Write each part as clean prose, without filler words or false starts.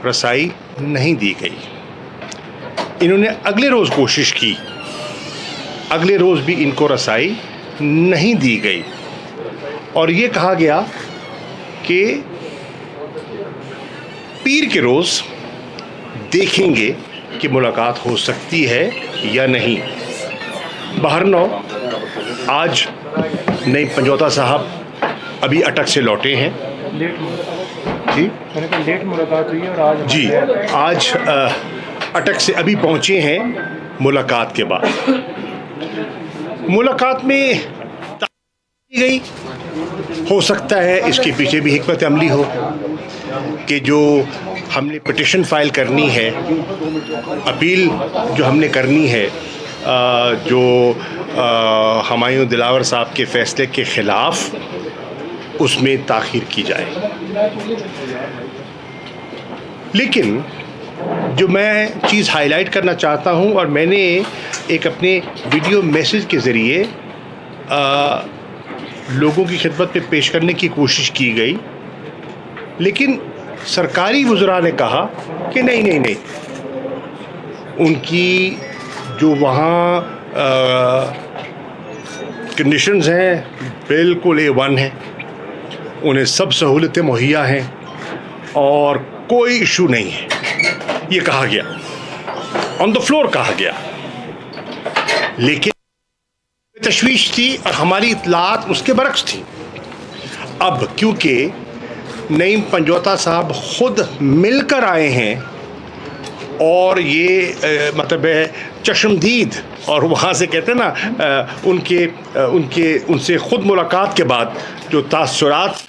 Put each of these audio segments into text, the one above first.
रसाई नहीं दी गई। इन्होंने अगले रोज़ कोशिश की, अगले रोज़ भी इनको रसाई नहीं दी गई और ये कहा गया कि पीर के रोज़ देखेंगे कि मुलाकात हो सकती है या नहीं। बहरनो आज नईम पंजोता साहब अभी अटक से लौटे हैं। जी मैंने कहा लेट मुलाकात हुई है और आज जी आज अटक से अभी पहुंचे हैं मुलाकात के बाद। मुलाकात में की गई, हो सकता है इसके पीछे भी हिकमत अमली हो कि जो हमने पिटिशन फाइल करनी है, अपील जो हमने करनी है, जो हुमायूं दिलावर साहब के फ़ैसले के ख़िलाफ़, उसमें ताख़ीर की जाए। लेकिन जो मैं चीज़ हाईलाइट करना चाहता हूँ और मैंने एक अपने वीडियो मैसेज के ज़रिए लोगों की खिदमत में पेश करने की कोशिश की गई, लेकिन सरकारी वज़रा ने कहा कि नहीं नहीं नहीं, उनकी जो वहाँ कंडीशंस हैं बिल्कुल A1 हैं, उन्हें सब सहूलतें मुहैया हैं और कोई इशू नहीं है, ये कहा गया, ऑन द फ्लोर कहा गया। लेकिन तशवीश थी और हमारी इत्तलात उसके बरक्स थी। अब क्योंकि नईम पंजोता साहब खुद मिलकर आए हैं और ये मतलब है चश्मदीद, और वहाँ से कहते हैं ना उनसे ख़ुद मुलाकात के बाद जो तासुरात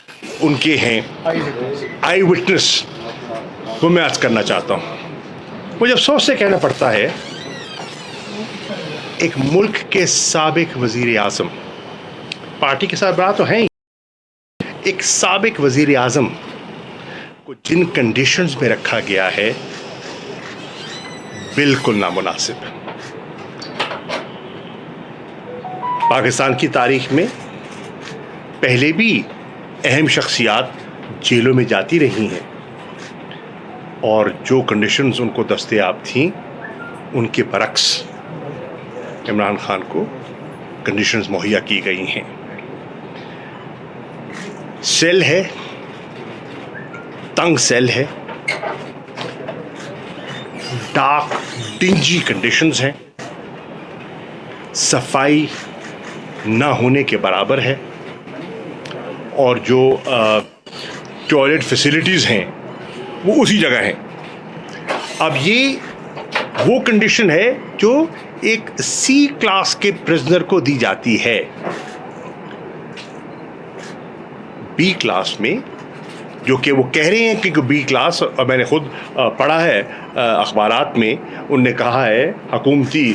उनके हैं, आई विटनेस, वो मैं आज करना चाहता हूँ। मुझे अफसोस से कहना पड़ता है, एक मुल्क के साबिक वज़ीर आज़म, पार्टी के सरबराह तो हैं ही, एक साबिक वज़ीर आज़म को जिन कंडीशंस में रखा गया है, बिल्कुल नामुनासिब। पाकिस्तान की तारीख में पहले भी अहम शख्सियात जेलों में जाती रही हैं और जो कंडीशंस उनको दस्तयाब थीं, उनके बरक्स इमरान खान को कंडीशंस मुहैया की गई हैं। सेल है, तंग सेल है, डार्क डिंजी कंडीशंस हैं, सफाई ना होने के बराबर है और जो टॉयलेट फैसिलिटीज़ हैं वो उसी जगह हैं। अब ये वो कंडीशन है जो एक C क्लास के प्रिजनर को दी जाती है। B क्लास में जो कि वो कह रहे हैं कि B क्लास, और मैंने खुद पढ़ा है अखबारात में, उनने कहा है, हुकूमती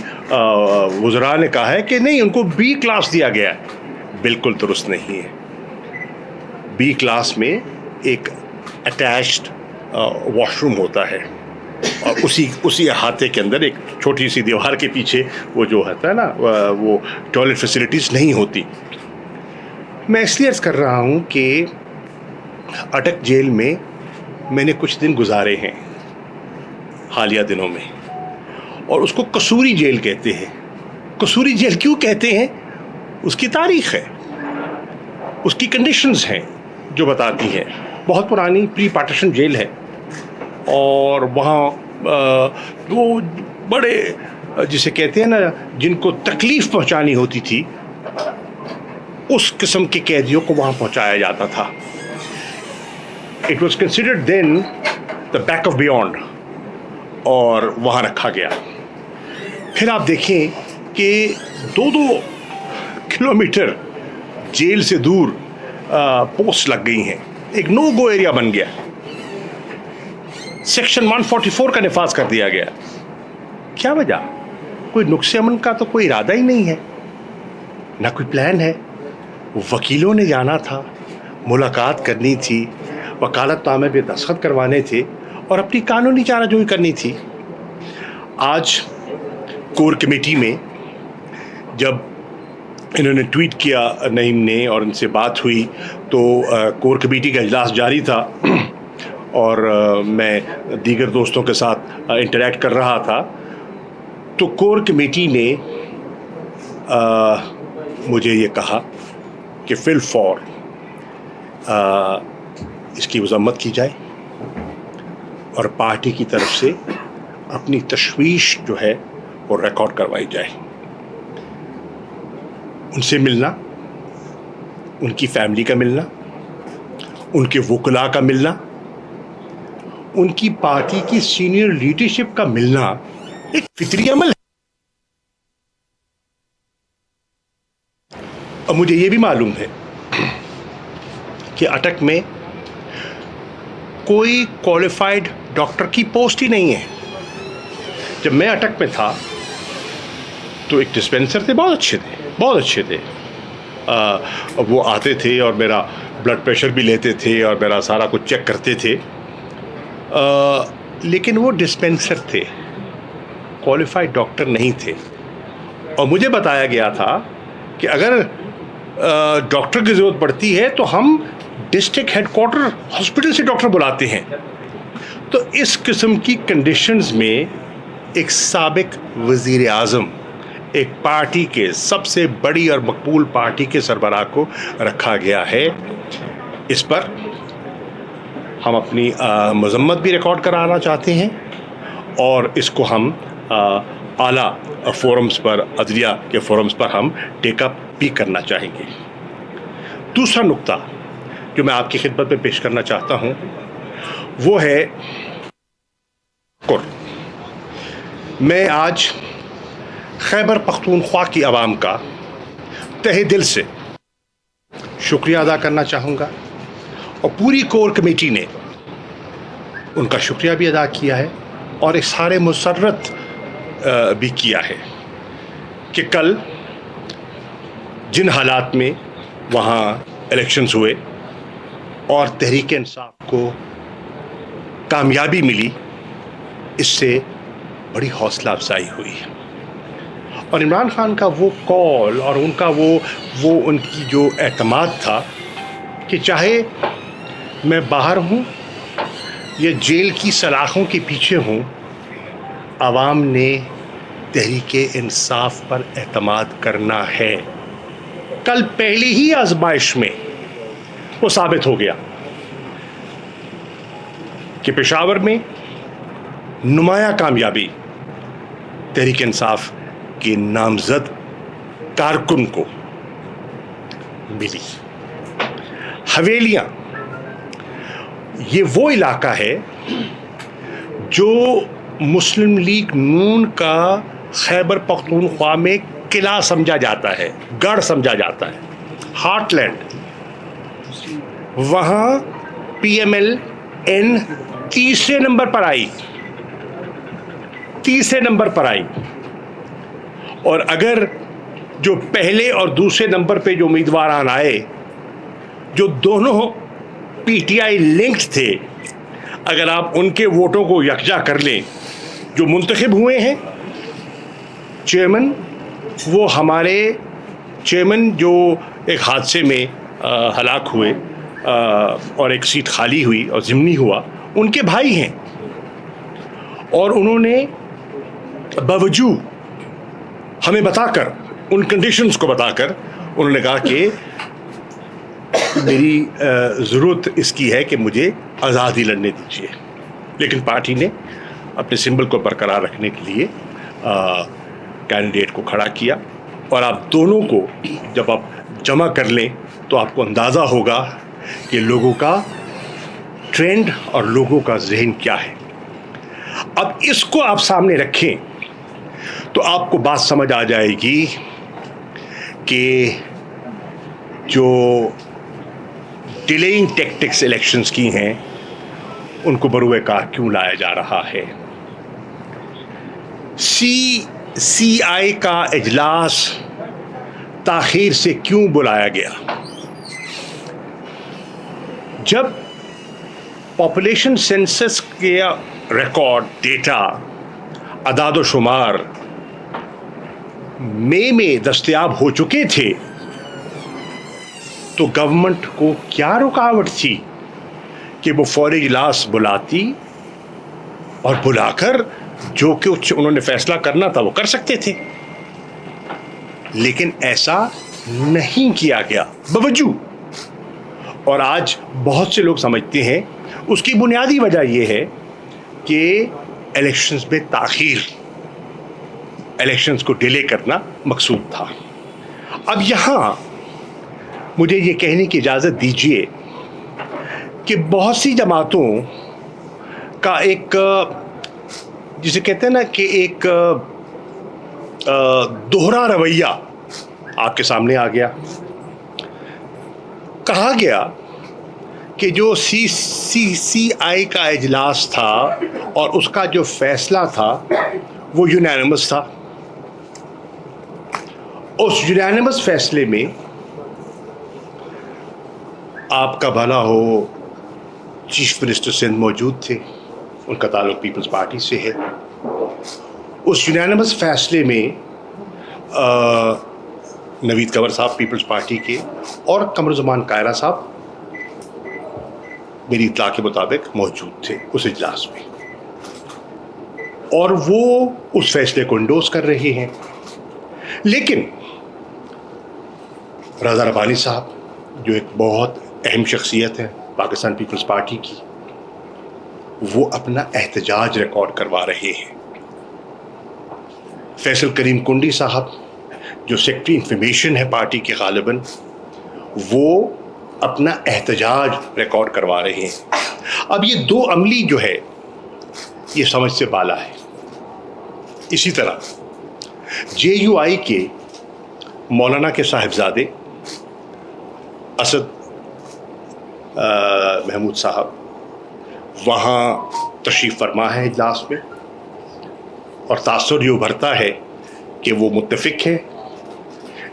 वज़रा ने कहा है कि नहीं, उनको B क्लास दिया गया है। बिल्कुल दुरुस्त नहीं है। B क्लास में एक अटैच्ड वॉशरूम होता है और उसी अहाते के अंदर एक छोटी सी दीवार के पीछे वो जो होता है ना, वो टॉयलेट फैसिलिटीज़ नहीं होती। मैं इसलिए अर्ज़ कर रहा हूँ कि अटक जेल में मैंने कुछ दिन गुजारे हैं हालिया दिनों में, और उसको कसूरी जेल कहते हैं। कसूरी जेल क्यों कहते हैं? उसकी तारीख़ है, उसकी कंडीशंस हैं जो बताती हैं। बहुत पुरानी प्री पार्टीशन जेल है और वहाँ वो बड़े जिसे कहते हैं ना, जिनको तकलीफ़ पहुँचानी होती थी, उस किस्म के कैदियों को वहाँ पहुँचाया जाता था। It was considered then the back of beyond, और वहाँ रखा गया। फिर आप देखें कि 2-2 किलोमीटर जेल से दूर पोस्ट लग गई हैं, एक नो गो एरिया बन गया, सेक्शन 144 का निफाज कर दिया गया। क्या वजह? कोई नुक्से अमन का तो कोई इरादा ही नहीं है, ना कोई प्लान है। वकीलों ने जाना था, मुलाकात करनी थी, वकालतनामे पे दस्तखत करवाने थे और अपनी कानूनी चाराजोई करनी थी। आज कोर कमेटी में जब इन्होंने ट्वीट किया नईम ने और इनसे बात हुई, तो कोर कमेटी का इजलास जारी था और मैं दीगर दोस्तों के साथ इंटरेक्ट कर रहा था, तो कोर कमेटी ने मुझे ये कहा कि फिल फॉर इसकी मजम्मत की जाए और पार्टी की तरफ से अपनी तशवीश जो है वो रिकॉर्ड करवाई जाए। उनसे मिलना, उनकी फैमिली का मिलना, उनके वकला का मिलना, उनकी पार्टी की सीनियर लीडरशिप का मिलना एक फितरी अमल है। और मुझे ये भी मालूम है कि अटक में कोई क्वालिफाइड डॉक्टर की पोस्ट ही नहीं है। जब मैं अटक में था तो एक डिस्पेंसर थे, बहुत अच्छे थे। वो आते थे और मेरा ब्लड प्रेशर भी लेते थे और मेरा सारा कुछ चेक करते थे, लेकिन वो डिस्पेंसर थे, क्वालिफाइड डॉक्टर नहीं थे। और मुझे बताया गया था कि अगर डॉक्टर की ज़रूरत पड़ती है तो हम डिस्ट्रिक्ट हेडक्वार्टर हॉस्पिटल से डॉक्टर बुलाते हैं। तो इस किस्म की कंडीशंस में एक साबिक वज़ीर आज़म, एक पार्टी के सबसे बड़ी और मकबूल पार्टी के सरबराह को रखा गया है। इस पर हम अपनी मजम्मत भी रिकॉर्ड कराना चाहते हैं और इसको हम आला फोरम्स पर, अदलिया के फोरम्स पर हम टेकअप भी करना चाहेंगे। दूसरा नुक्ता जो मैं आपकी खिदमत में पेश करना चाहता हूँ वो है मैं आज खैबर पख्तूनख्वा की आवाम का तहे दिल से शुक्रिया अदा करना चाहूँगा और पूरी कोर कमेटी ने उनका शुक्रिया भी अदा किया है और एक सारे मुसर्रत भी किया है कि कल जिन हालात में वहाँ इलेक्शंस हुए और तहरीक इंसाफ को कामयाबी मिली, इससे बड़ी हौसला अफजाई हुई। और इमरान खान का वो कॉल और उनका वो उनकी जो एतमाद था कि चाहे मैं बाहर हूँ या जेल की सलाखों के पीछे हूँ, आवाम ने तहरीक इंसाफ पर एतमाद करना है। कल पहली ही आजमाइश में वो साबित हो गया कि पेशावर में नुमाया कामयाबी तहरीक इंसाफ के नामजद कारकुन को मिली। हवेलियां ये वो इलाका है जो मुस्लिम लीग नून का खैबर पख्तूनख्वा में किला समझा जाता है, गढ़ समझा जाता है, हार्टलैंड। वहाँ PMLN तीसरे नंबर पर आई और अगर जो पहले और दूसरे नंबर पे जो उम्मीदवार आए, जो दोनों PTI लिंक्ड थे, अगर आप उनके वोटों को यकजा कर लें, जो मुंतखब हुए हैं चेयरमैन, वो हमारे चेयरमैन जो एक हादसे में हलाक हुए और एक सीट खाली हुई और ज़िमनी हुआ, उनके भाई हैं। और उन्होंने बावजूद हमें बताकर, उन कंडीशंस को बताकर, उन्होंने कहा कि मेरी ज़रूरत इसकी है कि मुझे आज़ादी लड़ने दीजिए। लेकिन पार्टी ने अपने सिंबल को बरकरार रखने के लिए कैंडिडेट को खड़ा किया। और आप दोनों को जब आप जमा कर लें तो आपको अंदाज़ा होगा कि लोगों का ट्रेंड और लोगों का जहन क्या है। अब इसको आप सामने रखें तो आपको बात समझ आ जाएगी कि जो डिलेइंग टैक्टिक्स इलेक्शंस की हैं उनको बरूए कार क्यों लाया जा रहा है। CCI का इजलास ताखीर से क्यों बुलाया गया। जब पॉपुलेशन सेंसस के रिकॉर्ड, डेटा, अदाद शुमार मई में दस्तयाब हो चुके थे तो गवर्नमेंट को क्या रुकावट थी कि वो फौरी इजलास बुलाती और बुलाकर जो कि उन्होंने फैसला करना था वो कर सकते थे, लेकिन ऐसा नहीं किया गया बवजूद। और आज बहुत से लोग समझते हैं उसकी बुनियादी वजह यह है कि इलेक्शंस में ताख़ीर, इलेक्शंस को डिले करना मकसूद था। अब यहाँ मुझे ये कहने की इजाज़त दीजिए कि बहुत सी जमातों का एक, जिसे कहते हैं ना कि एक दोहरा रवैया आपके सामने आ गया। कहा गया कि जो CCI का इजलास था और उसका जो फैसला था वो यूनानिमस था। उस यूनानिमस फैसले में आपका भला हो चीफ मिनिस्टर सिंध मौजूद थे, उनका ताल्लुक पीपल्स पार्टी से है। उस यूनानिमस फैसले में नवीद कंवर साहब पीपल्स पार्टी के और कमरुज़्ज़मान कायरा साहब मेरी इत्तला के मुताबिक मौजूद थे उस इजलास में, और वो उस फैसले को इंडोर्स कर रहे हैं। लेकिन रज़ा रब्बानी साहब जो एक बहुत अहम शख्सियत है पाकिस्तान पीपल्स पार्टी की, वो अपना एहतजाज रिकॉर्ड करवा रहे हैं। फैसल करीम कुंडी साहब जो सेक्रेटरी इंफॉर्मेशन है पार्टी के गालिबन, वो अपना एहतजाज रिकॉर्ड करवा रहे हैं। अब ये दो अमली जो है ये समझ से बाला है। इसी तरह JUI के मौलाना के साहिबजादे असद महमूद साहब वहाँ तशरीफ़ फरमा है इजलास में, और तासुर ये उभरता है कि वो मुत्तफ़िक हैं।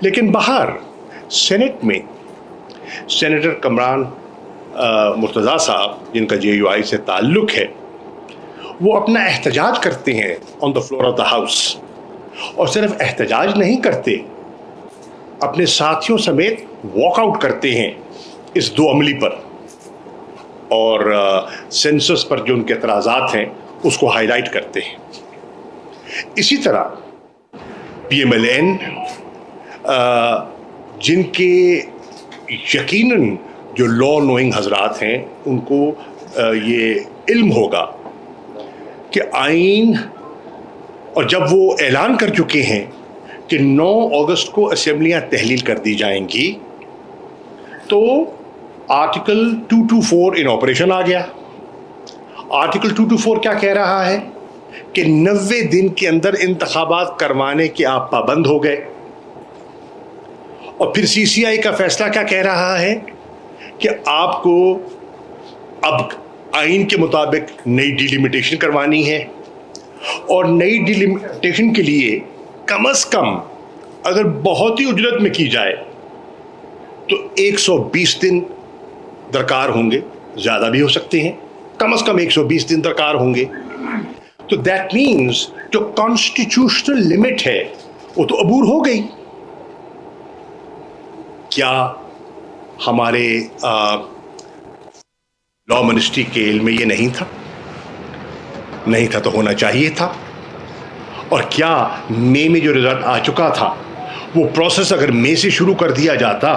लेकिन बाहर सेनेट में सेनेटर कमरान मुर्तज़ा साहब जिनका JUI से ताल्लुक़ है, वो अपना एहतजाज करते हैं on the floor of the house, और सिर्फ एहतजाज नहीं करते, अपने साथियों समेत वॉकआउट करते हैं इस दो अमली पर, और सेंसस पर जो उनके एतराज़ात हैं उसको हाईलाइट करते हैं। इसी तरह PMLN जिनके यकीनन जो लॉ नोइंग हजरात हैं उनको ये इल्म होगा कि आइन, और जब वो ऐलान कर चुके हैं कि 9 अगस्त को असेंबलियां तहलील कर दी जाएंगी, तो आर्टिकल 224 इन ऑपरेशन आ गया। आर्टिकल 224 क्या कह रहा है कि 90 दिन के अंदर इंतखाबात करवाने के आप पाबंद हो गए। और फिर CCI का फैसला क्या कह रहा है कि आपको अब आइन के मुताबिक नई डिलिमिटेशन करवानी है, और नई डिलिमिटेशन के लिए कम से कम अगर बहुत ही उजरत में की जाए तो 120 दिन दरकार होंगे, ज़्यादा भी हो सकते हैं, कम से कम 120 दिन दरकार होंगे। तो दैट मीन्स जो कॉन्स्टिट्यूशनल लिमिट है वो तो अबूर हो गई। क्या हमारे लॉ मिनिस्ट्री के इल्म में ये नहीं था? नहीं था तो होना चाहिए था। और क्या मई में जो रिजल्ट आ चुका था वो प्रोसेस अगर मई से शुरू कर दिया जाता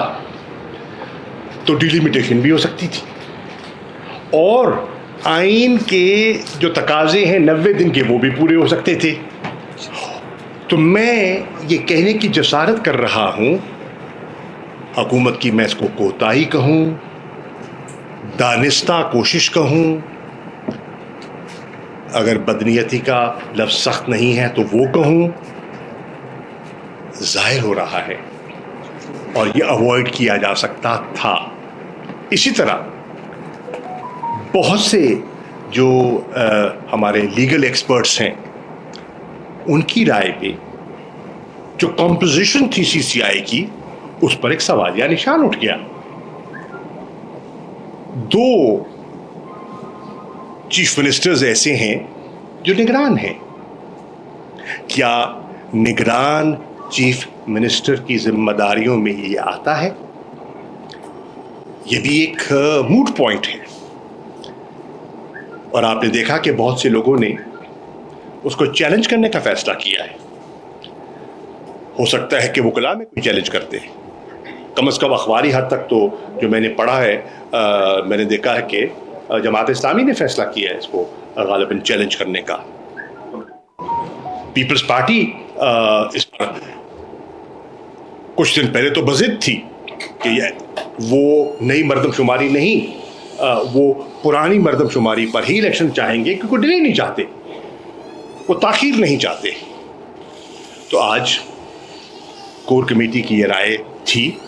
तो डिलिमिटेशन भी हो सकती थी, और आइन के जो तकाजे हैं 90 दिन के वो भी पूरे हो सकते थे। तो मैं ये कहने की जसारत कर रहा हूँ, हुकूमत की मैं इसको कोताही कहूँ, दानिस्ता कोशिश कहूँ, अगर बदनीयती का लफ्ज़ सख्त नहीं है तो वो कहूँ, ज़ाहिर हो रहा है और ये अवॉइड किया जा सकता था। इसी तरह बहुत से जो हमारे लीगल एक्सपर्ट्स हैं उनकी राय पे जो कॉम्पोजिशन थी CCI की, उस पर एक सवालिया निशान उठ गया। 2 चीफ मिनिस्टर्स ऐसे हैं जो निगरान हैं। क्या निगरान चीफ मिनिस्टर की जिम्मेदारियों में ये आता है? ये भी एक मूट पॉइंट है। और आपने देखा कि बहुत से लोगों ने उसको चैलेंज करने का फैसला किया है। हो सकता है कि वकला में कोई चैलेंज करते हैं, कम से कम अखबारी हद तक तो जो मैंने पढ़ा है, मैंने देखा है कि जमात इस्लामी ने फैसला किया है इसको गालिबन चैलेंज करने का। पीपल्स पार्टी इस पर कुछ दिन पहले तो बज़िद थी कि वो नई मरदमशुमारी नहीं, वो पुरानी मरदमशुमारी पर ही इलेक्शन चाहेंगे, क्योंकि डिले नहीं चाहते, वो ताख़ीर नहीं चाहते। तो आज कोर कमेटी की ये राय थी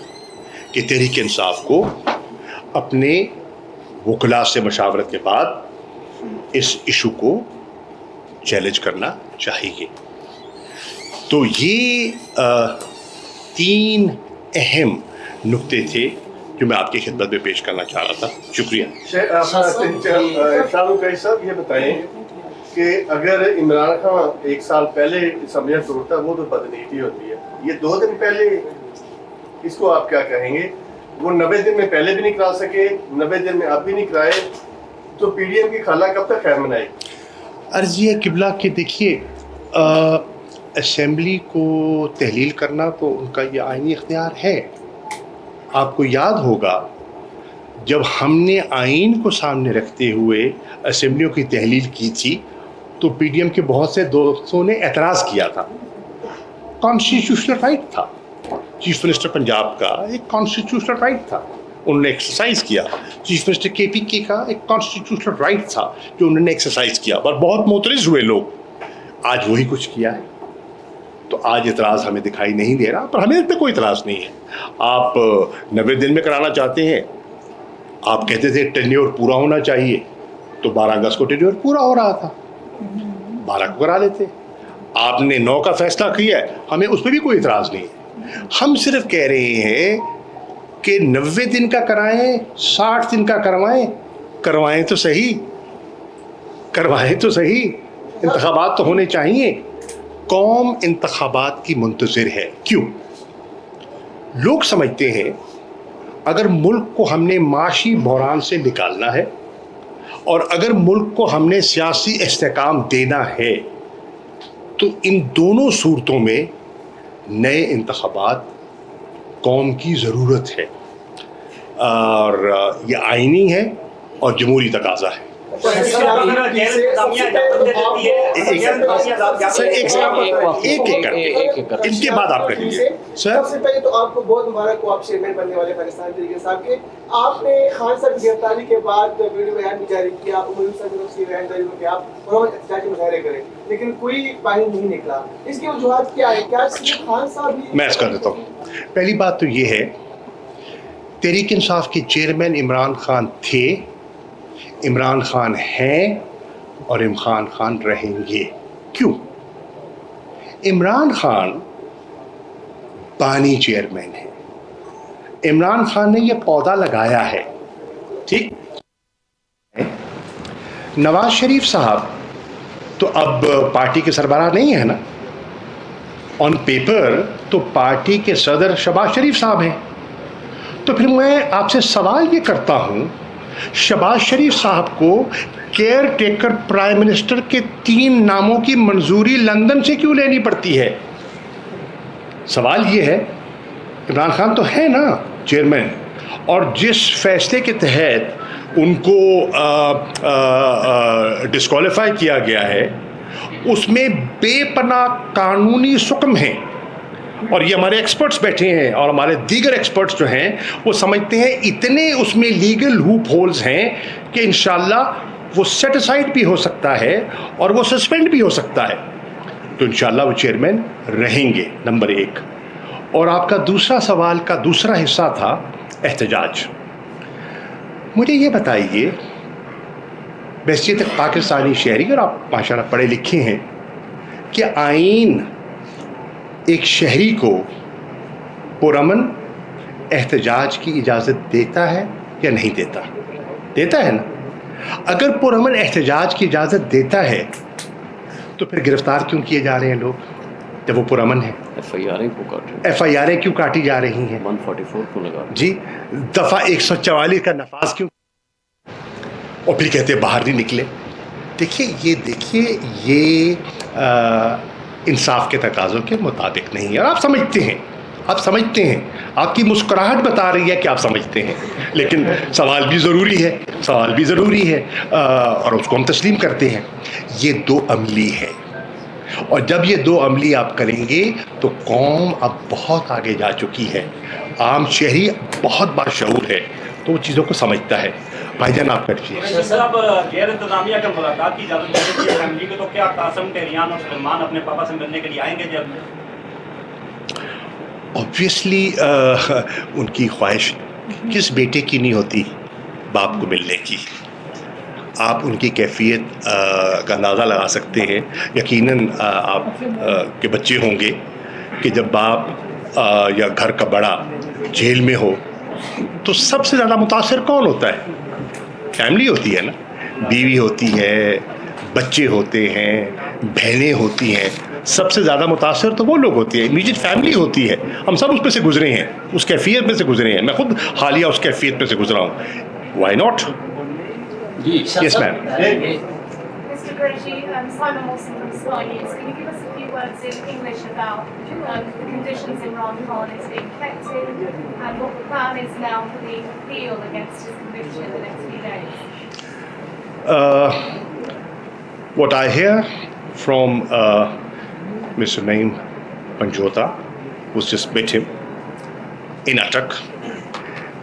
कि तहरीक इंसाफ को अपने वकला से मशावरत के बाद इस इशू को चैलेंज करना चाहिए। तो ये 3 अहम नुक्ते थे जो मैं आपकी खिदमत में पेश करना चाह रहा था। शुक्रिया। साहब ये बताएं कि अगर इमरान खान 1 साल पहले असम्बलियाँ तोड़ता वो तो बदनीति होती है, ये 2 दिन पहले इसको आप क्या कहेंगे? वो 90 दिन में पहले भी नहीं करा सके, 90 दिन में अब भी नहीं कराए, तो पीडीएम की खाला कब तक खैर मनाएगी? अर्ज़ी है किबला कि देखिए, असेंबली को तहलील करना तो उनका ये आईनी इख्तियार है। आपको याद होगा जब हमने आइन को सामने रखते हुए असेंबलियों की तहलील की थी तो पीडीएम के बहुत से दोस्तों ने एतराज़ किया था। कॉन्स्टिट्यूशनल राइट था, चीफ मिनिस्टर पंजाब का एक कॉन्स्टिट्यूशनल राइट था, उन्होंने एक्सरसाइज किया। चीफ मिनिस्टर केपीके का एक कॉन्स्टिट्यूशनल राइट था जो उन्होंने एक्सरसाइज किया, पर बहुत मोतरज़ हुए लोग। आज वही कुछ किया है, तो आज इतराज़ हमें दिखाई नहीं दे रहा, पर हमें इस पर कोई इतराज़ नहीं है। आप 90 दिन में कराना चाहते हैं, आप कहते थे टेन्योर पूरा होना चाहिए, तो 12 अगस्त को टेन्योर पूरा हो रहा था, 12 को करा लेते। आपने 9 का फैसला किया है, हमें उस पर भी कोई इतराज़ नहीं है। हम सिर्फ कह रहे हैं कि 90 दिन का कराएं, 60 दिन का करवाएं तो सही, करवाएं तो सही। इंतखाबात तो होने चाहिए। कौम इंतखाबात की मुंतज़िर है। क्यों? लोग समझते हैं अगर मुल्क को हमने माशी बहरान से निकालना है और अगर मुल्क को हमने सियासी इस्तेहकाम देना है तो इन दोनों सूरतों में नए इंतखाबात कौम की ज़रूरत है, और ये आइनी है और जमहूरी तकाज़ा है। सर एक इनके बाद आप कहेंगे। सर सबसे पहले तो आपको बहुत मुबारक हो, आप चेयरमैन बनने वाले पाकिस्तान तहरीक साहब के। आपने खान साहब की गिरफ्तारी के बाद वीडियो बयान भी जारी किया, की बयानदारी में कि आप एहतजाजी मुजाहरे करें, लेकिन कोई बाहर नहीं निकला। इसकी वजूहत क्या है? क्या खान साहब ही? मैं कर देता हूँ। पहली बात तो ये है, तहरीक इंसाफ के चेयरमैन इमरान खान थे, इमरान खान हैं और इमरान खान रहेंगे। क्यों? इमरान खान बानी चेयरमैन है, इमरान खान ने यह पौधा लगाया है, ठीक। नवाज शरीफ साहब तो अब पार्टी के सरबराह नहीं है ना, ऑन पेपर तो पार्टी के सदर शहबाज शरीफ साहब हैं। तो फिर मैं आपसे सवाल ये करता हूँ, शहबाज शरीफ साहब को केयर टेकर प्राइम मिनिस्टर के 3 नामों की मंजूरी लंदन से क्यों लेनी पड़ती है? सवाल ये है, इमरान खान तो है ना चेयरमैन, और जिस फैसले के तहत उनको डिस्क्वालीफाई किया गया है उसमें बेपनाह कानूनी सुकम हैं, और ये हमारे एक्सपर्ट्स बैठे हैं और हमारे दीगर एक्सपर्ट्स जो हैं वो समझते हैं इतने उसमें लीगल लूप होल्स हैं कि इंशाल्लाह वो सेट असाइड भी हो सकता है और वो सस्पेंड भी हो सकता है। तो इंशाल्लाह वो चेयरमैन रहेंगे, नंबर 1। और आपका दूसरा सवाल का दूसरा हिस्सा था एहतजाज। मुझे ये बताइए, वैसे तक पाकिस्तानी शहरी और आप माशाल्लाह पढ़े लिखे हैं, कि आइन एक शहरी को पुरअमन एहतजाज की इजाज़त देता है या नहीं देता? देता है ना। अगर पुरअमन एहतजाज की इजाज़त देता है तो फिर गिरफ्तार क्यों किए जा रहे हैं लोग जब वो पुरअमन है? FIR क्यों काटी जा रही हैं? 144 को लगा जी, दफ़ा 144 का नफाज क्यों? और फिर कहते बाहर नहीं निकले। देखिए ये इंसाफ के तकाज़ों के मुताबिक नहीं है, और आप समझते हैं, आपकी मुस्कुराहट बता रही है कि आप समझते हैं, लेकिन सवाल भी ज़रूरी है, और उसको हम तस्लीम करते हैं। ये दो अमली है, और जब ये दो अमली आप करेंगे तो कौम अब बहुत आगे जा चुकी है, आम शहरी बहुत बाशऊर है, तो वो चीज़ों को समझता है। भाईजान आप करिए। सर, अब गैर इंतजामिया का मुलाकात की इजाज़त दे दी फैमिली को, तो क्या कासम, टेरियान और सलमान अपने पापा से मिलने के लिए आएंगे जब? ऑब्वियसली उनकी ख्वाहिश किस बेटे की नहीं होती बाप को मिलने की। आप उनकी कैफियत का अंदाज़ा लगा सकते हैं। यकीनन आप के बच्चे होंगे कि जब बाप या घर का बड़ा जेल में हो तो सबसे ज़्यादा मुतासर कौन होता है? फैमिली होती है ना, बीवी होती है, बच्चे होते हैं, बहनें होती हैं, सबसे ज़्यादा मुतासर तो वो लोग होती है, इमीडिएट फैमिली होती है। हम सब उस पे से गुजरे हैं, उस कैफियत में से गुजरे हैं। मैं खुद हालिया उस कैफियत में से गुजरा हूँ। Why not? Yes ma'am. Mr. Qureshi, Simon Wilson from Sky News. Can you give us a few words in English about the conditions Imran Khan is being kept in, and what the plan is now for the appeal against his conviction in the next few days? What I hear from Mr. Naeem Panjota, who's just met him in Attock,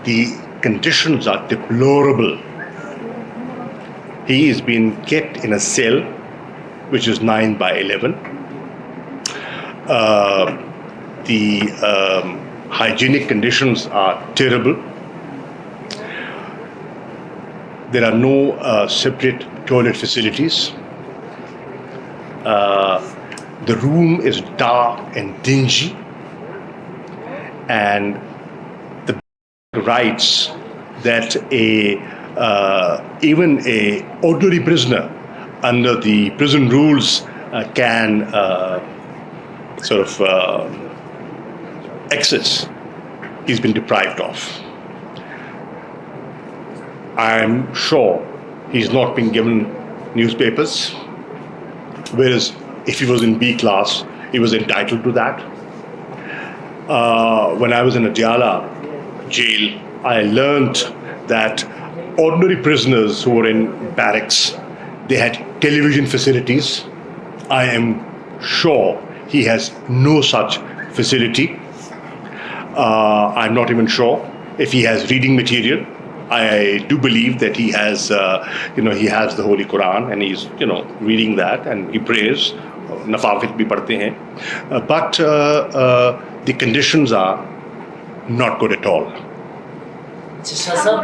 the conditions are deplorable. He is being kept in a cell which is 9 by 11. The hygienic conditions are terrible. There are no separate toilet facilities. The room is dark and dingy, and the writes that even a ordinary prisoner under the prison rules can access. He's been deprived of. I'm sure he's not been given newspapers, whereas if he was in B class, he was entitled to that. When I was in Adiala jail, I learned that ordinary prisoners who were in barracks, they had television facilities. I am sure he has no such facility. I'm not even sure if he has reading material. I do believe that he has, he has the Holy Quran, and he's, reading that, and he prays. Nafafil bhi padhte hain, but the conditions are not good at all.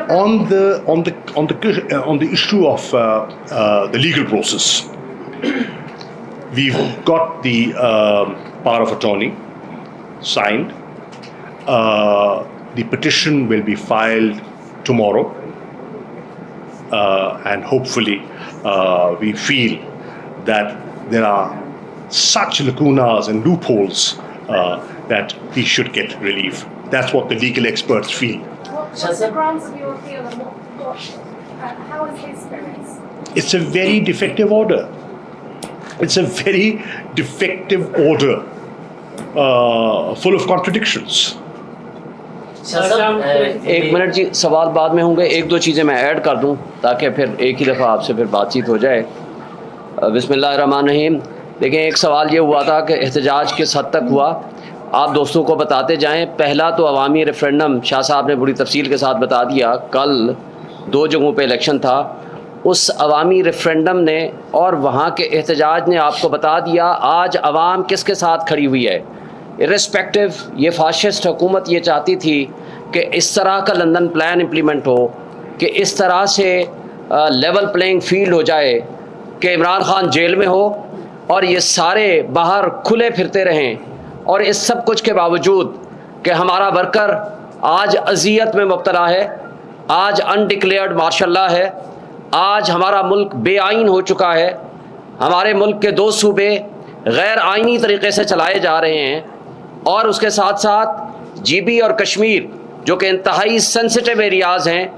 On the issue of the legal process, we've got the power of attorney signed. The petition will be filed tomorrow, and hopefully we feel that there are such lacunas and loopholes that he should get relief. That's what the legal experts feel. What's the grounds of your appeal, and how is his experience? It's a very defective order. Full of contradictions. एक minute जी, सवाल बाद में होंगे। एक दो चीज़ें मैं add कर दूं ताकि फिर एक ही दफ़ा आपसे फिर बातचीत हो जाए। बिस्मिल्लाहिर्रहमानिर्रहीम। देखिए, एक सवाल ये हुआ था कि एहतजाज किस हद तक हुआ। आप दोस्तों को बताते जाएं। पहला तो अवामी रेफरेंडम, शाह साहब ने बड़ी तफसील के साथ बता दिया। कल 2 जगहों पे इलेक्शन था। उस अवामी रेफरेंडम ने और वहाँ के एहतजाज ने आपको बता दिया आज अवाम किसके साथ खड़ी हुई है। इर्रेस्पेक्टिव, ये फाशिस्ट हुकूमत ये चाहती थी कि इस तरह का लंदन प्लान इम्प्लीमेंट हो, कि इस तरह से लेवल प्लेइंग फील्ड हो जाए कि इमरान खान जेल में हो और ये सारे बाहर खुले फिरते रहें। और इस सब कुछ के बावजूद कि हमारा वर्कर आज अजियत में मुब्तला है, आज अनडिक्लेयर्ड मार्शल लॉ है, आज हमारा मुल्क बेआइन हो चुका है, हमारे मुल्क के 2 सूबे गैर आइनी तरीके से चलाए जा रहे हैं, और उसके साथ साथ GB और कश्मीर जो कि इंतहाई सेंसिटिव एरियाज़ हैं,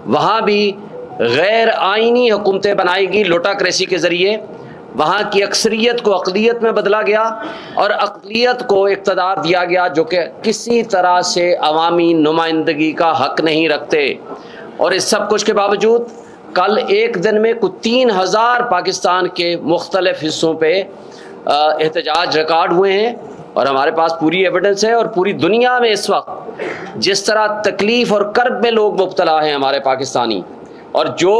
वहाँ भी गैर आइनी हुकूमतें बनाएगी लोटाक्रेसी के ज़रिए। वहाँ की अक्सरियत को अक़लियत में बदला गया और अक़लियत को इक़्तिदार दिया गया जो कि किसी तरह से अवामी नुमाइंदगी का हक़ नहीं रखते। और इस सब कुछ के बावजूद कल एक दिन में कुछ 3000 पाकिस्तान के मुख्तलिफ़ हिस्सों पे एहतजाज रिकॉर्ड हुए हैं और हमारे पास पूरी एविडेंस है। और पूरी दुनिया में इस वक्त जिस तरह तकलीफ़ और कर्ब में लोग मुब्तला हैं हमारे पाकिस्तानी, और जो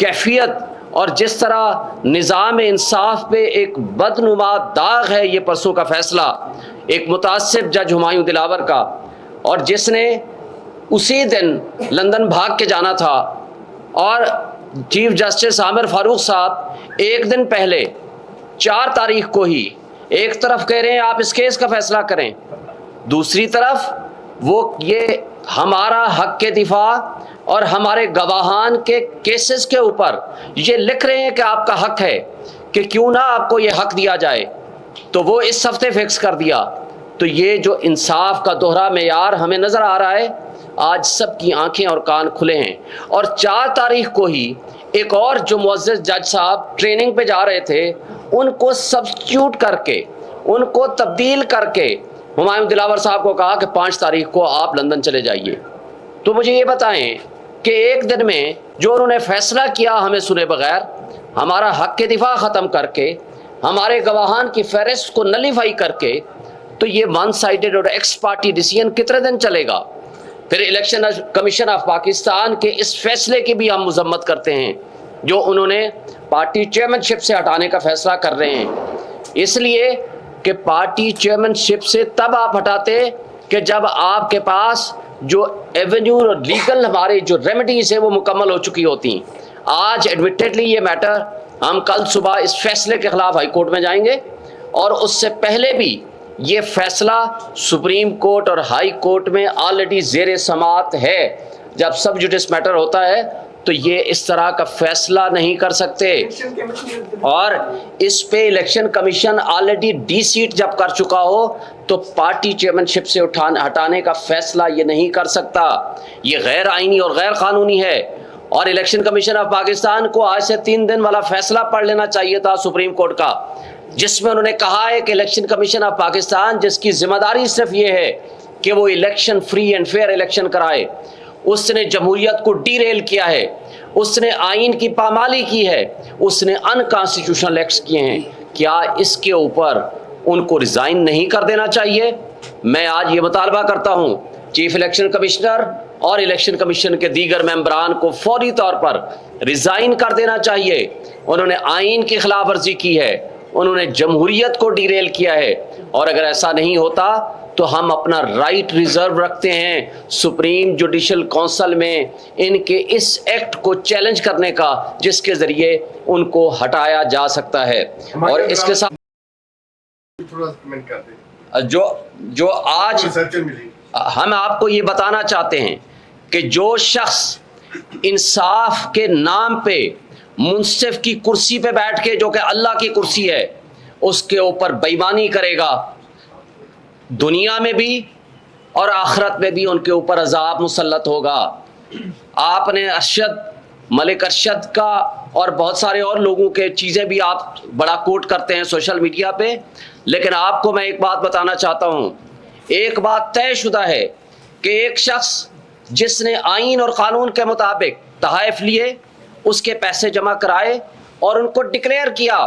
कैफियत और जिस तरह निज़ाम इंसाफ पे एक बदनुमा दाग है ये परसों का फ़ैसला एक मुतासिब जज हुमायूं दिलावर का, और जिसने उसी दिन लंदन भाग के जाना था और चीफ जस्टिस आमिर फारूक साहब एक दिन पहले 4 तारीख को ही एक तरफ कह रहे हैं आप इस केस का फैसला करें, दूसरी तरफ वो ये हमारा हक के दिफा और हमारे गवाहान के केसेस के ऊपर ये लिख रहे हैं कि आपका हक है कि क्यों ना आपको ये हक दिया जाए। तो वो इस हफ्ते फिक्स कर दिया। तो ये जो इंसाफ का दोहरा मेयार हमें नज़र आ रहा है, आज सबकी आंखें और कान खुले हैं। और 4 तारीख को ही एक और जो मुअज़्ज़ज़ जज साहब ट्रेनिंग पे जा रहे थे उनको सब्स्टिट्यूट करके, उनको तब्दील करके हुमायूं दिलावर साहब को कहा कि 5 तारीख को आप लंदन चले जाइए। तो मुझे ये बताएं कि एक दिन में जो उन्होंने फ़ैसला किया हमें सुने बगैर, हमारा हक के दिफा ख़त्म करके, हमारे गवाहान की फ़हरिस्त को नलीफाई करके, तो ये वन साइडेड और एक्स पार्टी डिसीजन कितने दिन चलेगा? फिर इलेक्शन कमीशन ऑफ पाकिस्तान के इस फैसले की भी हम मजम्मत करते हैं जो उन्होंने पार्टी चेयरमैनशिप से हटाने का फैसला कर रहे हैं, इसलिए कि पार्टी चेयरमैनशिप से तब आप हटाते कि जब आपके पास जो एवेन्यू और लीगल हमारे जो रेमेडीज़ है वो मुकम्मल हो चुकी होती। आज एडमिटेडली ये मैटर हम कल सुबह इस फैसले के ख़िलाफ़ हाई कोर्ट में जाएंगे और उससे पहले भी ये फैसला सुप्रीम कोर्ट और हाई कोर्ट में ऑलरेडी ज़ेर समाअत है। जब सब जुडिस मैटर होता है तो ये इस तरह का फैसला नहीं कर सकते। और इस पे election commission already D seat जब कर चुका हो तो पार्टी चेयरमैनशिप से हटाने का फैसला ये नहीं कर सकता। ये गैर आइनी और गैर कानूनी है। और इलेक्शन कमीशन ऑफ पाकिस्तान को आज से 3 दिन वाला फैसला पढ़ लेना चाहिए था सुप्रीम कोर्ट का, जिसमें उन्होंने कहा है कि इलेक्शन कमीशन ऑफ पाकिस्तान जिसकी जिम्मेदारी सिर्फ ये है कि वो election free and fair election कराए, उसने जमहूरियत को डीरेल किया है, उसने आइन की पामाली की है, उसने अनकॉन्स्टिट्यूशनल एक्ट्स किए हैं। क्या इसके ऊपर उनको रिज़ाइन नहीं कर देना चाहिए? मैं आज ये मुतालबा करता हूँ चीफ इलेक्शन कमिश्नर और इलेक्शन कमीशन के दीगर मेंबरान को फौरी तौर पर रिज़ाइन कर देना चाहिए। उन्होंने आइन की खिलाफ वर्जी की है, उन्होंने जमहूरियत को डीरेल किया है, और अगर ऐसा नहीं होता तो हम अपना राइट रिजर्व रखते हैं सुप्रीम जुडिशल काउंसिल में इनके इस एक्ट को चैलेंज करने का जिसके ज़रिए उनको हटाया जा सकता है। और इसके साथ थोड़ा कमेंट कर दें। जो आज हम आपको ये बताना चाहते हैं कि जो शख्स इंसाफ के नाम पे मुंसिफ की कुर्सी पे बैठ के, जो कि अल्लाह की कुर्सी है, उसके ऊपर बेईमानी करेगा, दुनिया में भी और आखिरत में भी उनके ऊपर अजाब मुसल्लत होगा। आपने अरशद, मलिक अरशद का और बहुत सारे और लोगों के चीज़ें भी आप बड़ा कोट करते हैं सोशल मीडिया पे, लेकिन आपको मैं एक बात बताना चाहता हूँ। एक बात तयशुदा है कि एक शख्स जिसने आइन और क़ानून के मुताबिक तहाइफ लिए, उसके पैसे जमा कराए और उनको डिक्लेयर किया,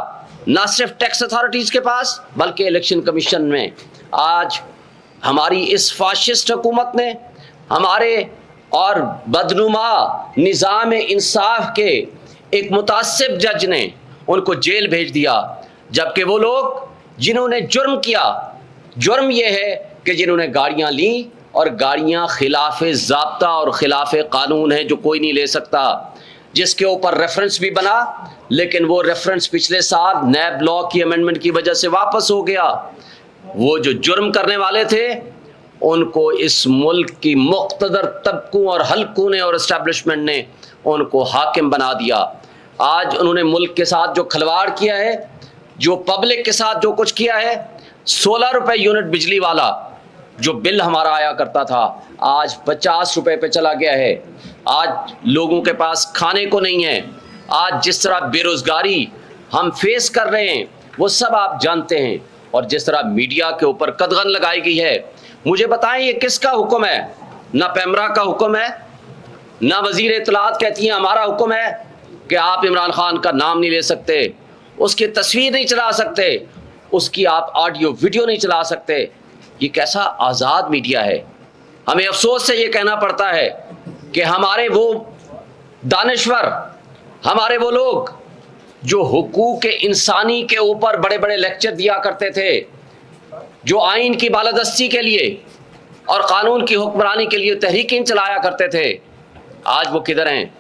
ना सिर्फ टैक्स अथॉरिटीज़ के पास बल्कि इलेक्शन कमीशन में। आज हमारी इस फाशिस्ट हुकूमत ने हमारे और बदनुमा निज़ाम इंसाफ के एक मुतासिब जज ने उनको जेल भेज दिया, जबकि वो लोग जिन्होंने जुर्म किया, जुर्म ये है कि जिन्होंने गाड़ियाँ ली और गाड़ियाँ खिलाफ ज़ाब्ता और खिलाफ कानून है जो कोई नहीं ले सकता, जिसके ऊपर रेफरेंस भी बना, लेकिन वो रेफरेंस पिछले साल नैब लॉ की अमेंडमेंट की वजह से वापस हो गया। वो जो जुर्म करने वाले थे उनको इस मुल्क की मुक़्तदर तबकों और हल्कों ने और इस्टेब्लिशमेंट ने उनको हाकिम बना दिया। आज उन्होंने मुल्क के साथ जो खिलवाड़ किया है, जो पब्लिक के साथ जो कुछ किया है, 16 रुपए यूनिट बिजली वाला जो बिल हमारा आया करता था आज 50 रुपए पे चला गया है। आज लोगों के पास खाने को नहीं है। आज जिस तरह बेरोजगारी हम फेस कर रहे हैं वो सब आप जानते हैं। और जिस तरह मीडिया के ऊपर कदगन लगाई गई है, मुझे बताएं ये किसका हुक्म है? ना पैमरा का हुक्म है, ना वजीर इत्तलात कहती है हमारा हुक्म है कि आप इमरान खान का नाम नहीं ले सकते, उसकी तस्वीर नहीं चला सकते, उसकी आप ऑडियो वीडियो नहीं चला सकते। ये कैसा आज़ाद मीडिया है? हमें अफसोस से ये कहना पड़ता है कि हमारे वो दानिश्वर, हमारे वो लोग जो हुकूक इंसानी के ऊपर बड़े बड़े लेक्चर दिया करते थे, जो आइन की बालादस्ती के लिए और कानून की हुक्मरानी के लिए तहरीकें चलाया करते थे, आज वो किधर हैं?